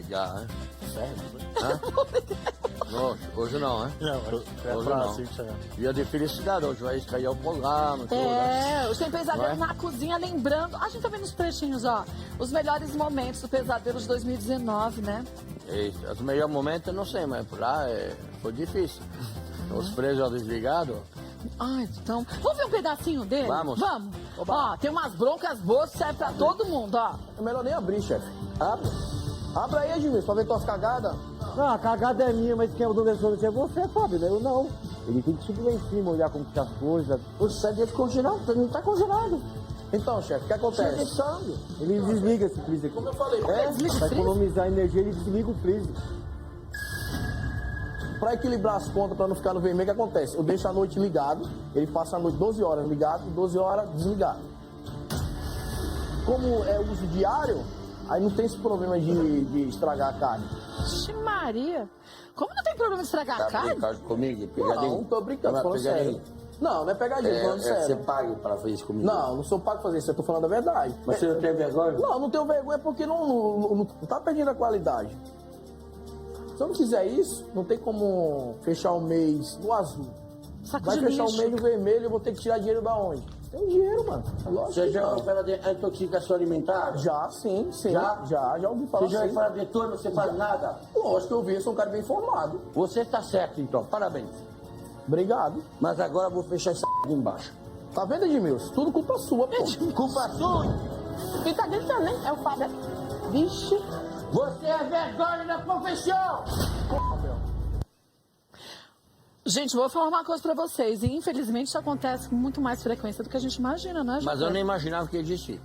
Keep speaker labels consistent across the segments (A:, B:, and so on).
A: Já, né? Sério? Não, hoje não, né?
B: Não, é
A: Hoje
B: fácil,
A: não.
B: Thiago.
A: Dia de felicidade, hoje vai estrear o programa, tudo, né?
C: É, os Tem Pesadelo
A: Não é?
C: na cozinha, lembrando. A gente tá vendo os trechinhos, ó. Os melhores momentos do Pesadelo de 2019, né?
A: E os melhores momentos, eu não sei, mas por lá foi difícil. Os presos desligados.
C: Ai, então. Vamos ver um pedacinho dele?
A: Vamos.
C: Vamos. Ó, tem umas broncas boas que servem pra todo mundo, ó.
D: É melhor nem abrir, chefe. Abre. Abre aí, Edmilson, pra ver tuas cagadas.
E: Não, a cagada é minha, mas quem é o dono desse restaurante é você, Fábio, né? Eu não. Ele tem que subir lá em cima, olhar como que tá as coisas.
D: O sangue dele congelado, não tá congelado. Então, chefe, o que acontece?
E: Chefe de sangue. Ele desliga esse freezer aqui.
D: Como eu falei,
E: Pra economizar energia, ele desliga o freezer.
D: pra equilibrar as contas, pra não ficar no vermelho, o que acontece? Eu deixo a noite ligado, ele passa a noite 12 horas ligado e 12 horas desligado. Como é uso diário, aí não tem esse problema de estragar a carne.
C: Ixi, Maria. Como não tem problema de estragar a
A: Tá
C: carne?
A: brincando comigo,
D: Não,
A: pegadinho?
D: não tô brincando,
A: Não,
D: falando
A: pegadinho.
D: sério. Não, não é pegadinha, falando
A: Você
D: sério.
A: paga pra fazer isso comigo?
D: Não, não sou pago pra fazer isso, eu tô falando a verdade.
A: Mas você não tem vergonha?
D: Não, não tenho vergonha porque não tá perdendo a qualidade. Se eu não fizer isso, não tem como fechar o mês no azul.
C: Saco
D: Vai
C: de
D: fechar
C: lixo.
D: o mês no vermelho, eu vou ter que tirar dinheiro da onde? Tem dinheiro, mano. É lógico.
A: Você
D: que
A: já
D: não.
A: ouviu falar de intoxicação alimentar?
D: Já, sim. Já ouvi falar
A: Você já ouviu
D: sim.
A: falar de tudo, você faz nada?
D: Lógico que eu vi, eu sou um cara bem informado.
A: Você tá certo, então. Parabéns.
D: Obrigado.
A: Mas agora eu vou fechar essa aqui embaixo.
D: Tá vendo, Edmilson? Tudo culpa sua, pô.
A: Culpa sua!
C: Quem tá gritando, hein? É o Fábio. Vixe.
A: Você é vergonha da profissão!
C: Gente, vou falar uma coisa pra vocês. E infelizmente isso acontece com muito mais frequência do que a gente imagina, né,
A: Mas eu
C: José?
A: nem imaginava que existia.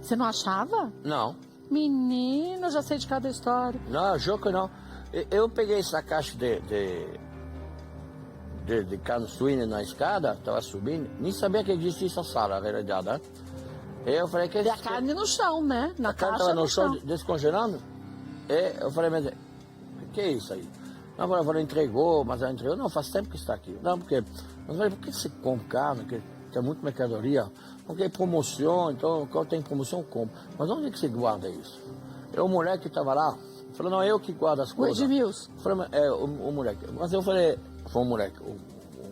C: Você não achava?
A: Não.
C: Menino, eu já sei de cada história.
A: Não, juro que não. Eu peguei essa caixa de carne suína na escada, tava subindo, nem sabia que existia essa sala, na realidade, né? Eu falei que...
C: E a carne no chão, né? Na
A: A carne
C: caixa
A: estava no chão descongelando. E eu falei, mas o que é isso aí? Não, eu falei, entregou, mas ela entregou. Não, faz tempo que está aqui. Não, porque... Mas eu falei, por que você compra carne, que tem muita mercadoria? Porque é promoção, então quando tem promoção, eu compro. Mas onde é que você guarda isso? É o moleque que estava lá, falou, não, eu que guardo as
C: O
A: coisas.
C: Edmilson.
A: Eu falei, mas, o moleque. Mas eu falei, foi o moleque, o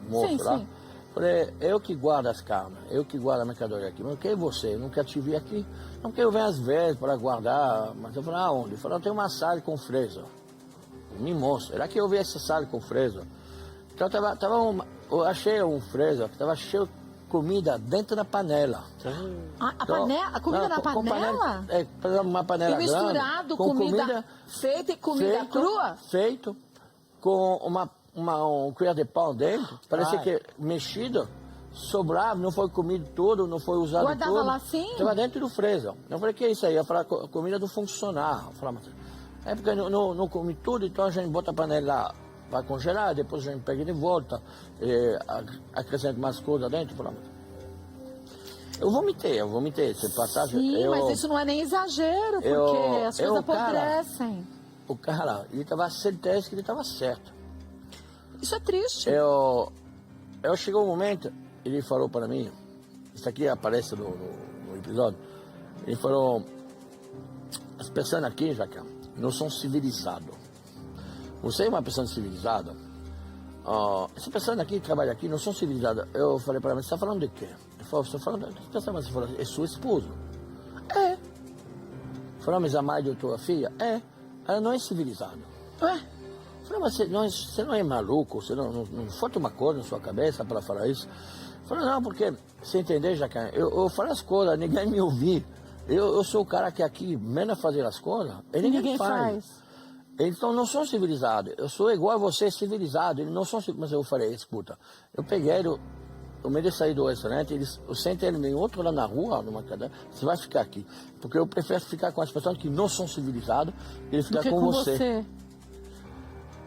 A: moço
C: Sim,
A: lá.
C: sim.
A: Falei, eu que guardo as carnes, eu que guardo a mercadoria aqui. Mas quem é você? Eu nunca te vi aqui. Não, porque eu venho às vezes para guardar. Mas eu falei, aonde? Ele falou, eu tenho uma sala com freezer. Me mostra. Era que eu vi essa sala com freezer. Então eu achei um freezer que estava cheio de comida dentro da panela.
C: A panela? A comida
A: Não,
C: na
A: com
C: panela?
A: uma panela
C: E misturado
A: grande, com
C: comida feita e comida crua?
A: Feito, com um colher de pão dentro. Parecia que mexido, sobrava, não foi comido tudo, não foi usado
C: Guardava
A: tudo.
C: lá assim?
A: Estava dentro do freezer. Eu falei, que é isso aí? Eu falei, comida do funcionário. Eu falei, mas é porque não comi tudo, então a gente bota a panela lá para congelar, depois a gente pega de volta, acrescenta mais coisas dentro. Eu falei, eu vomitei. Se passagem,
C: Sim, mas isso não é nem exagero, porque as coisas apodrecem.
A: O cara, ele estava certeza que ele estava certo.
C: Isso é triste.
A: Eu chegou um momento, ele falou para mim, isso aqui aparece no episódio, ele falou, as pessoas aqui, Jaca, não são civilizadas. Você é uma pessoa civilizada? Essa pessoa aqui que trabalha aqui não são civilizadas. Eu falei para ele, você está falando de quê? Ele falou, você está falando de que pessoa? Você falou, é sua esposa? É. Falou, mas a mãe de tua filha? É. Ela não é civilizada.
C: Ué?
A: Falei, mas você não é maluco? Você não falta uma coisa na sua cabeça para falar isso? Falei, não, porque, você entender, Jacan, eu falo as coisas, ninguém me ouvir. Eu sou o cara que aqui, menos fazer as coisas, e ninguém faz. Então não são civilizados. Eu sou igual a você, civilizado. Eles não são civilizados. Mas eu falei, escuta, eu peguei, eu meio de sair do restaurante, eu sentei ele em outro lá na rua, numa cadeira, você vai ficar aqui. Porque eu prefiro ficar com as pessoas que não são civilizadas, ele ficar com você.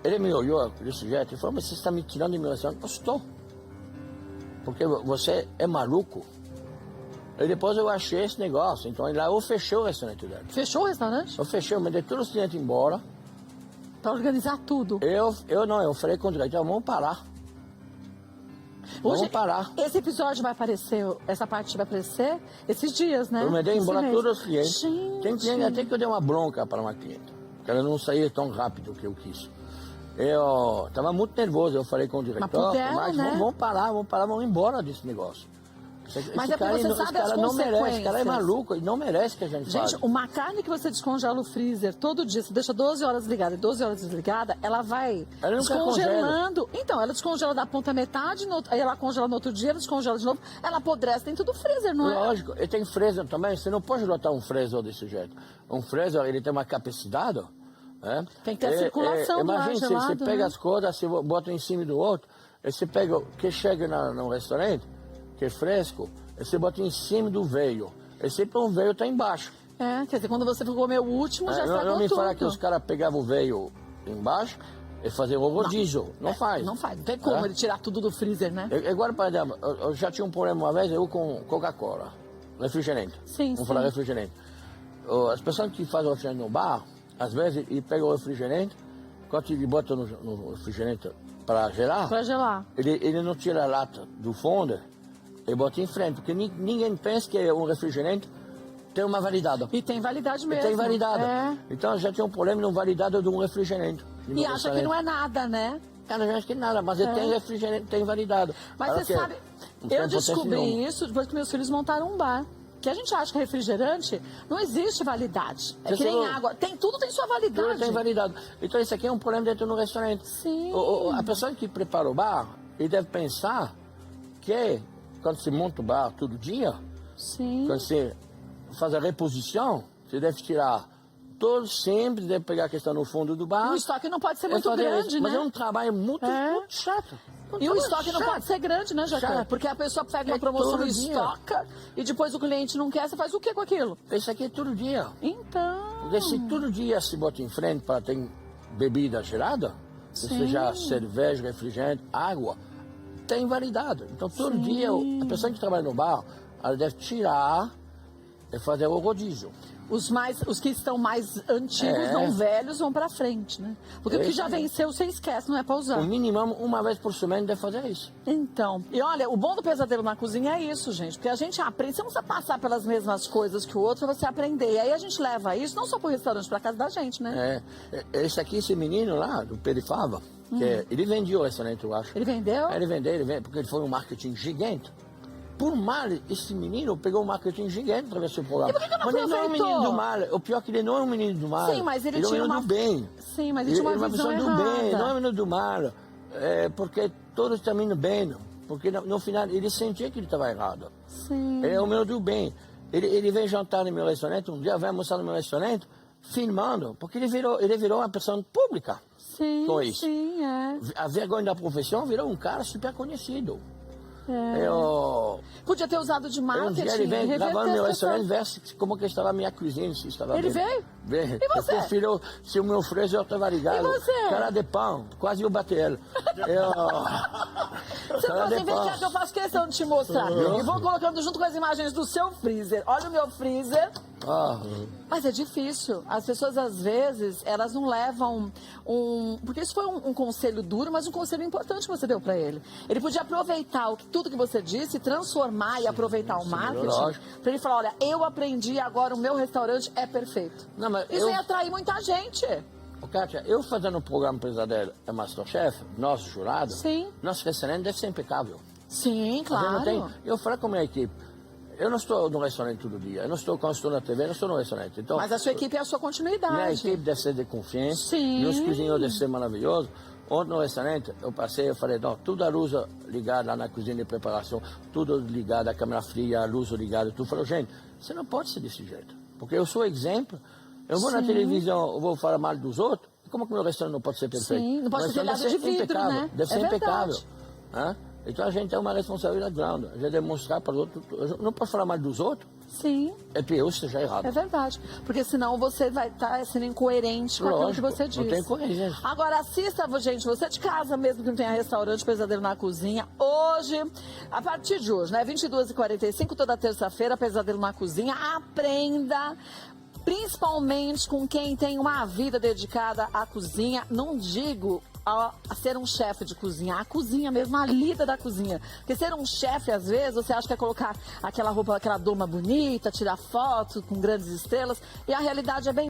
A: Ele me olhou desse jeito e falou, mas você está me tirando de meu restaurante? Eu estou. Porque você é maluco. E depois eu achei esse negócio. Então lá eu fechei o restaurante dele.
C: Fechou o restaurante?
A: Eu fechei, eu mandei todos os clientes embora.
C: Para organizar tudo.
A: Eu falei com o diretor, vamos parar. Vamos parar.
C: Esse episódio vai aparecer, essa parte vai aparecer esses dias, né?
A: Eu mandei embora
C: Esse mês.
A: todos os clientes.
C: Gente.
A: Tem cliente até que eu dei uma bronca para uma cliente. porque ela não saía tão rápido que eu quis. Eu estava muito nervoso, eu falei com o diretor, mas
C: né?
A: vamos parar, vamos embora desse negócio.
C: Mas
A: esse
C: é porque você sabe as
A: cara não merece, esse cara é
C: consequências.
A: maluco, ele não merece que a gente
C: Gente,
A: fale.
C: uma carne que você descongela o freezer todo dia, você deixa 12 horas ligada e 12 horas desligada, ela vai
A: Ela nunca
C: descongelando. Então, ela descongela da ponta metade, aí ela congela no outro dia, ela descongela de novo, ela apodrece dentro do freezer, não é?
A: Lógico, e tem freezer também, você não pode botar um freezer desse jeito. Um freezer, ele tem uma capacidade, né?
C: Tem que ter a circulação do ar
A: imagina,
C: gelado,
A: você pega
C: né?
A: as coisas, você bota em cima do outro, aí você pega o que chega no restaurante, que é fresco, aí você bota em cima do veio. Aí sempre um veio tá embaixo.
C: É, quer dizer, quando você for comer o último, já estragou
A: não me
C: tudo.
A: fala que os caras pegavam o veio embaixo e faziam o rodízio. Não faz.
C: Não faz, não tem como ele tirar tudo do freezer, né?
A: Agora, por exemplo, eu já tinha um problema uma vez, eu com Coca-Cola, refrigerante.
C: Sim,
A: Vamos falar refrigerante. As pessoas que fazem o refrigerante no bar, às vezes, ele pega o refrigerante, quando ele bota no refrigerante para gelar,
C: Pra gelar.
A: ele não tira a lata do fundo e bota em frente, porque ninguém pensa que um refrigerante tem uma validade.
C: E tem validade
A: E
C: mesmo.
A: tem validade.
C: É.
A: Então já tinha um problema na validade de um refrigerante.
C: E acha que não é nada, né?
A: Cara, já acha que nada, mas ele tem refrigerante, tem validade.
C: Mas você sabe, eu descobri isso depois que meus filhos montaram um bar. Que a gente acha que refrigerante não existe validade. É que nem água. Tudo tem sua validade.
A: Tudo tem validade. Então isso aqui é um problema dentro do restaurante.
C: Sim.
A: A pessoa que prepara o bar, ele deve pensar que quando você monta o bar todo dia,
C: Sim.
A: quando você faz a reposição, você deve tirar todo sempre, deve pegar a questão no fundo do bar.
C: E o estoque não pode ser muito grande,
A: mas
C: né?
A: é um trabalho muito chato.
C: E o estoque não pode ser grande, né, Jacan?
A: Chato.
C: Porque a pessoa pega uma promoção
A: todo
C: e
A: dia.
C: estoca e depois o cliente não quer, você faz o que com aquilo?
A: Isso aqui é todo dia.
C: Então...
A: Porque se todo dia se bota em frente para ter bebida gelada, seja cerveja, refrigerante, água, tem validade. Então todo dia a pessoa que trabalha no bar, ela deve tirar e fazer o rodízio.
C: Os que estão mais antigos, não velhos, vão pra frente, né? Porque o que já venceu, você esquece, não é pra usar.
A: O mínimo, uma vez por semana, deve fazer isso.
C: Então, e olha, o bom do pesadelo na cozinha é isso, gente. Porque a gente aprende, você não precisa passar pelas mesmas coisas que o outro, você aprender. E aí a gente leva isso, não só pro restaurante, pra casa da gente, né?
A: Esse menino lá, do Perifava, ele vendeu o restaurante, eu acho.
C: Ele vendeu?
A: Ele vendeu, porque ele foi um marketing gigante. Por mal, esse menino pegou um marketing gigante através do seu programa.
C: E por que não
A: mas ele não é um
C: aproveitou?
A: menino do mal. O pior é que ele não é um menino do mal.
C: Sim, mas ele
A: é um
C: tinha
A: menino
C: uma...
A: do bem.
C: Sim, mas ele tinha uma visão
A: pessoa
C: errada.
A: do bem, não é um menino do mal. Porque todos estão indo bem. Porque no final ele sentia que ele estava errado.
C: Sim.
A: Ele é um menino do bem. Ele vem jantar no meu restaurante, um dia vai almoçar no meu restaurante, filmando, porque ele virou uma pessoa pública.
C: Sim,
A: com isso.
C: sim,
A: A vergonha da profissão virou um cara super conhecido.
C: Podia ter usado de marketing.
A: Um dia ele vem
C: reverter
A: gravar no meu
C: as pessoas.
A: restaurante, ver como que estava a minha cozinha, se estava
C: Ele
A: bem.
C: veio?
A: E
C: você?
A: Eu prefiro se o meu freezer estava ligado.
C: E você?
A: Cara de pão, quase eu bati ele.
C: Você falou assim, vem cá que eu faço questão de te mostrar. E vou colocando junto com as imagens do seu freezer. Olha o meu freezer. Mas é difícil. As pessoas, às vezes, elas não levam porque isso foi um conselho duro, mas um conselho importante que você deu pra ele. Ele podia aproveitar tudo que você disse, transformar e aproveitar o marketing.
A: lógico.
C: Pra ele falar, olha, eu aprendi, agora o meu restaurante é perfeito.
A: Não, mas
C: Isso ia atrair muita gente.
A: Kátia, eu fazendo o programa Pesadelo é Masterchef, nosso jurado,
C: Sim.
A: nosso restaurante deve ser impecável.
C: Sim, claro.
A: Eu falo com a minha equipe, eu não estou no restaurante todo dia, eu não estou quando estou na TV, eu não estou no restaurante. Então,
C: Mas a sua equipe é a sua continuidade.
A: minha equipe deve ser de confiança,
C: Sim.
A: meus cozinheiros devem ser maravilhosos. Ontem no restaurante, eu passei, eu falei, não, tudo a luz ligada lá na cozinha de preparação, tudo ligado, a câmera fria, a luz ligada, tudo. Eu falei, gente, você não pode ser desse jeito, porque eu sou exemplo. Eu vou na televisão, eu vou falar mal dos outros, como que meu restaurante não pode ser perfeito?
C: Sim, não pode ser telhado de vidro,
A: impecável,
C: né?
A: deve ser
C: É
A: impecável.
C: verdade.
A: Né? Então a gente tem uma responsabilidade grande, a gente demonstrar para os outros, eu não posso falar mal dos outros,
C: Sim,
A: é que eu esteja errado.
C: é verdade. Porque senão você vai estar sendo incoerente com aquilo que você diz.
A: não tem coerência.
C: Agora assista, gente, você de casa mesmo que não tenha restaurante Pesadelo na Cozinha, hoje, a partir de hoje, né, 22h45, toda terça-feira, Pesadelo na Cozinha, aprenda, principalmente com quem tem uma vida dedicada à cozinha, não digo a ser um chefe de cozinha, a cozinha mesmo, a lida da cozinha. Porque ser um chefe, às vezes, você acha que é colocar aquela roupa, aquela doma bonita, tirar foto com grandes estrelas, e a realidade é bem